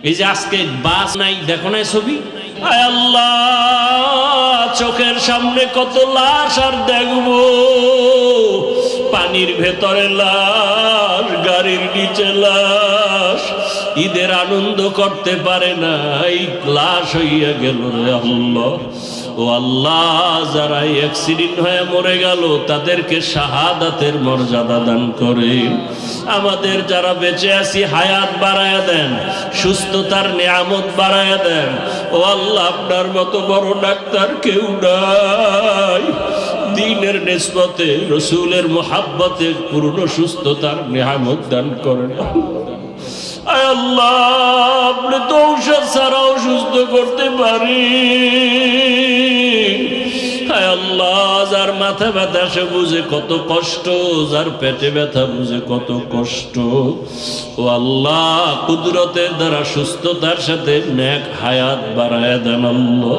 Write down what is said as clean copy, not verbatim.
এই যে আজকে বাস নাই, দেখো না ছবি, আয় আল্লাহ, চোখের সামনে কত লাশ আর দেখবো, পানির ভেতরে লাশ, গাড়ির নিচে লাশ, ঈদের আনন্দ করতে পারে না, এই লাশ হইয়া গেল রে আল্লাহ। ও আল্লাহ, যারা অ্যাক্সিডেন্ট হয়ে মরে গেল তাদেরকে শাহাদাতের মর্যাদা দান করেন। আমাদের যারা বেঁচে আছি হায়াত বাড়ায়া দেন, সুস্থতার নিয়ামত বাড়ায়া দেন। ও আল্লাহ, আপনার মতো বড় ডাক্তার কেউ নাই। দ্বীনের নিসবতে, রসূলের মুহাব্বতে পূর্ণ সুস্থতার নিয়ামত দান করেন। আয় আল্লাহ, আপনি তো ঔষধ ছাড়াও সুস্থ করতে পারি। আয় আল্লাহ, যার মাথা ব্যথা সে বুঝে কত কষ্ট, যার পেটে ব্যথা বুঝে কত কষ্ট। ও আল্লাহ, কুদরতের দ্বারা সুস্থতার সাথে নেক হায়াত বাড়ায় দেন আল্লাহ।